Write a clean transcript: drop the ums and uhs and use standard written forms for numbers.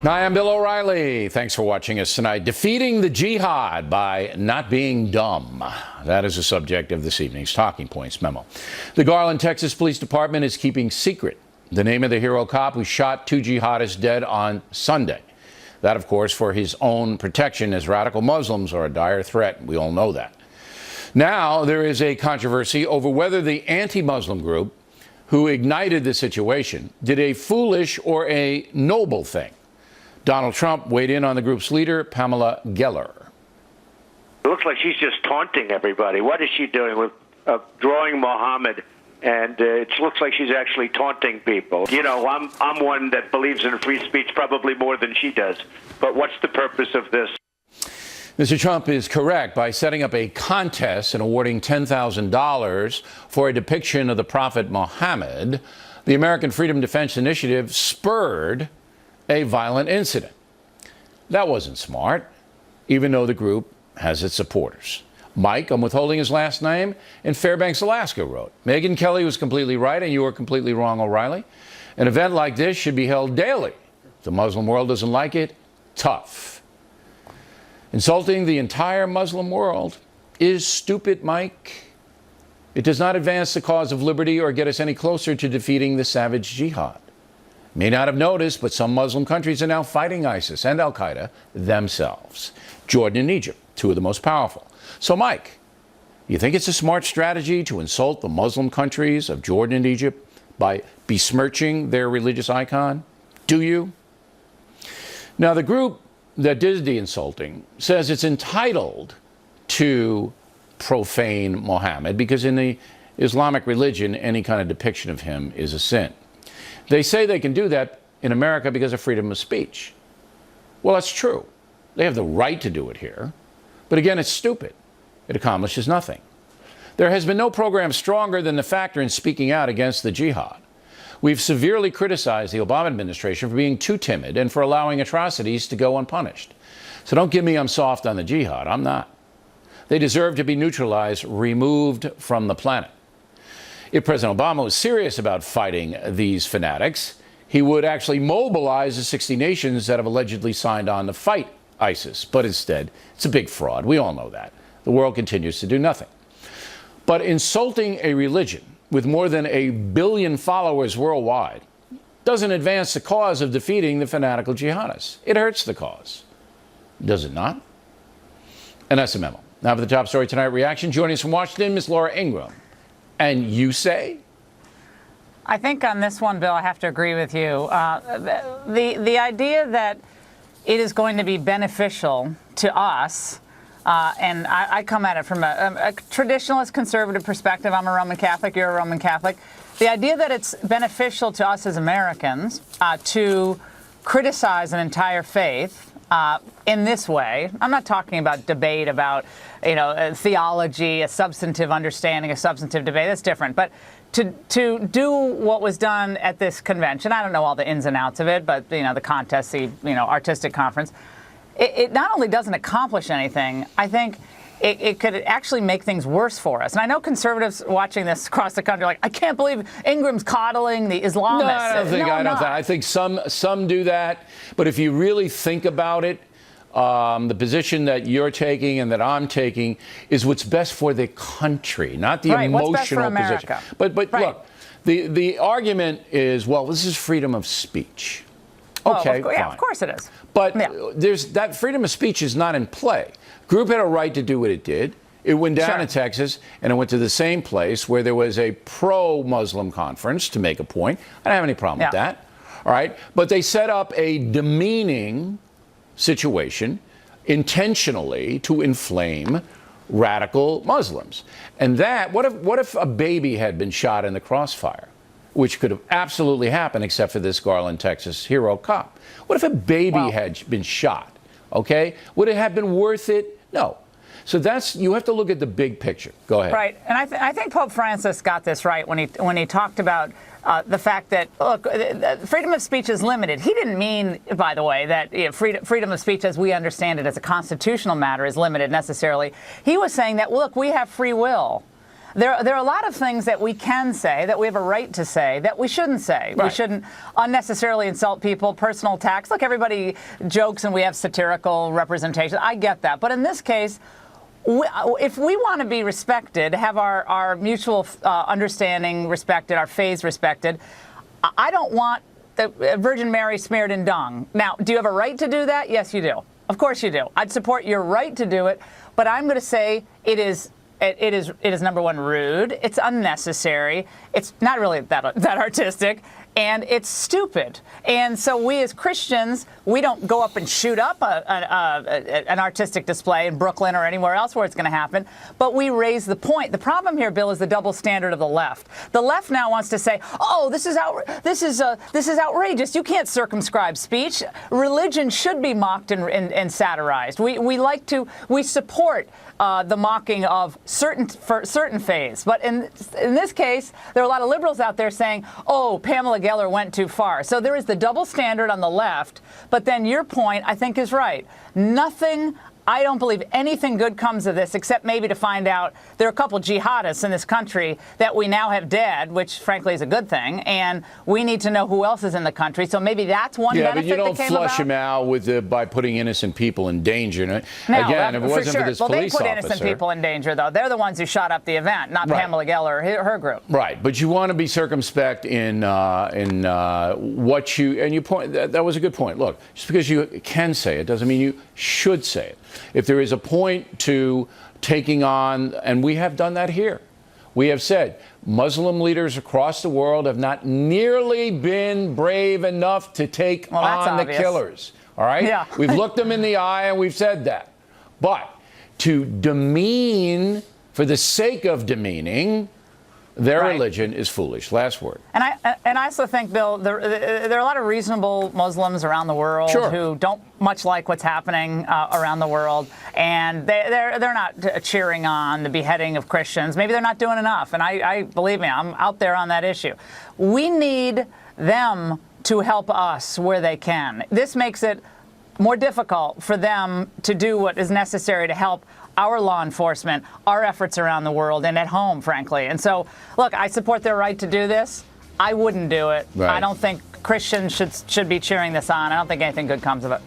Hi, I'm Bill O'Reilly. Thanks for watching us tonight. Defeating the jihad by not being dumb. That is the subject of this evening's Talking Points memo. The Garland, Texas Police Department is keeping secret the name of the hero cop who shot two jihadists dead on Sunday. That, of course, for his own protection, as radical Muslims are a dire threat. We all know that. Now there is a controversy over whether the anti-Muslim group who ignited the situation did a foolish or a noble thing. Donald Trump weighed in on the group's leader, Pamela Geller. It looks like she's just taunting everybody. What is she doing with drawing Mohammed? And it looks like she's actually taunting people. You know, I'm one that believes in free speech probably more than she does. But what's the purpose of this? Mr. Trump is correct by setting up a contest and awarding $10,000 for a depiction of the Prophet Muhammad. The American Freedom Defense Initiative spurred a violent incident. That wasn't smart, even though the group has its supporters. Mike, I'm withholding his last name, in Fairbanks, Alaska, wrote, Megyn Kelly was completely right and you were completely wrong, O'Reilly. An event like this should be held daily. If the Muslim world doesn't like it, tough. Insulting the entire Muslim world is stupid, Mike. It does not advance the cause of liberty or get us any closer to defeating the savage jihad. May not have noticed, but some Muslim countries are now fighting ISIS and Al-Qaeda themselves. Jordan and Egypt, two of the most powerful. So, Mike, you think it's a smart strategy to insult the Muslim countries of Jordan and Egypt by besmirching their religious icon? Do you? Now, the group that did the insulting says it's entitled to profane Muhammad because in the Islamic religion, any kind of depiction of him is a sin. They say they can do that in America because of freedom of speech. Well, that's true. They have the right to do it here. But again, it's stupid. It accomplishes nothing. There has been no program stronger than the factor in speaking out against the jihad. We've severely criticized the Obama administration for being too timid and for allowing atrocities to go unpunished. So don't give me I'm soft on the jihad. I'm not. They deserve to be neutralized, removed from the planet. If President Obama was serious about fighting these fanatics, he would actually mobilize the 60 nations that have allegedly signed on to fight ISIS. But instead, it's a big fraud. We all know that. The world continues to do nothing. But insulting a religion with more than 1 billion followers worldwide doesn't advance the cause of defeating the fanatical jihadists. It hurts the cause. Does it not? And that's the memo. Now for the top story tonight reaction. Joining us from Washington, Ms. Laura Ingraham. And you say? I think on this one, Bill, I have to agree with you. The idea that it is going to be beneficial to us, and I come at it from a traditionalist conservative perspective. I'm a Roman Catholic. You're a Roman Catholic. The idea that it's beneficial to us as Americans to criticize an entire faith in this way. I'm not talking about debate about, theology, a substantive understanding, a substantive debate. That's different. But to do what was done at this convention, I don't know all the ins and outs of it, but, the contest, the, artistic conference, it not only doesn't accomplish anything, I think it could actually make things worse for us. And I know conservatives watching this across the country are like, I can't believe Ingram's coddling the Islamists. No, I think some do that. But if you really think about it, the position that you're taking and that I'm taking is what's best for the country, not the emotional what's best for America. position. But right. Look, the argument is, well, this is freedom of speech. Okay, fine. Yeah, of course it is. But there's that freedom of speech is not in play. Group had a right to do what it did. It went down in Texas, and it went to the same place where there was a pro-Muslim conference to make a point. I don't have any problem with that. All right. But they set up a demeaning situation intentionally to inflame radical Muslims. And that, what if a baby had been shot in the crossfire? Which could have absolutely happened except for this Garland, Texas hero cop. What if a baby had been shot? Okay? Would it have been worth it? No. So you have to look at the big picture. Go ahead. Right. And I think Pope Francis got this right when he talked about the fact that, look, freedom of speech is limited. He didn't mean, by the way, that freedom of speech as we understand it as a constitutional matter is limited necessarily. He was saying that, look, we have free will. There are a lot of things that we can say, that we have a right to say, that we shouldn't say. Right. We shouldn't unnecessarily insult people, personal attacks. Look, everybody jokes and we have satirical representation. I get that. But in this case, if we want to be respected, have our mutual understanding respected, our faiths respected, I don't want the Virgin Mary smeared in dung. Now, do you have a right to do that? Yes, you do. Of course you do. I'd support your right to do it, but I'm going to say it is number one, rude. It's unnecessary. It's not really that artistic, and it's stupid. And so we as Christians, we don't go up and shoot up an artistic display in Brooklyn or anywhere else where it's going to happen, but we raise the point. The problem here, Bill, is the double standard of the left. The left now wants to say, "Oh, this is outrageous. You can't circumscribe speech. Religion should be mocked and satirized. We support the mocking of certain faiths, but in this case, there are a lot of liberals out there saying, "Oh, Pamela Geller went too far." So there is the double standard on the left, but then your point, I think, is right. I don't believe anything good comes of this, except maybe to find out there are a couple jihadists in this country that we now have dead, which frankly is a good thing, and we need to know who else is in the country. So maybe that's one benefit that came about. Yeah, but you don't flush them out by putting innocent people in danger. No, again, if it wasn't for this police they put officer, innocent people in danger, though. They're the ones who shot up the event, not Right. Pamela Geller or her group. Right, but you want to be circumspect in what you, and you point. That was a good point. Look, just because you can say it doesn't mean you should say it. If there is a point to taking on, and we have done that here, we have said Muslim leaders across the world have not nearly been brave enough to take on the killers. All right? Yeah. We've looked them in the eye and we've said that. But to demean for the sake of demeaning their Right. religion is foolish. Last word. And I also think, Bill, there are a lot of reasonable Muslims around the world Sure. who don't much like what's happening around the world, and they're not cheering on the beheading of Christians. Maybe they're not doing enough, and I believe me, I'm out there on that issue. We need them to help us where they can. This makes it more difficult for them to do what is necessary to help our law enforcement, our efforts around the world, and at home, frankly. And so, look, I support their right to do this. I wouldn't do it. Right. I don't think Christians should be cheering this on. I don't think anything good comes of it.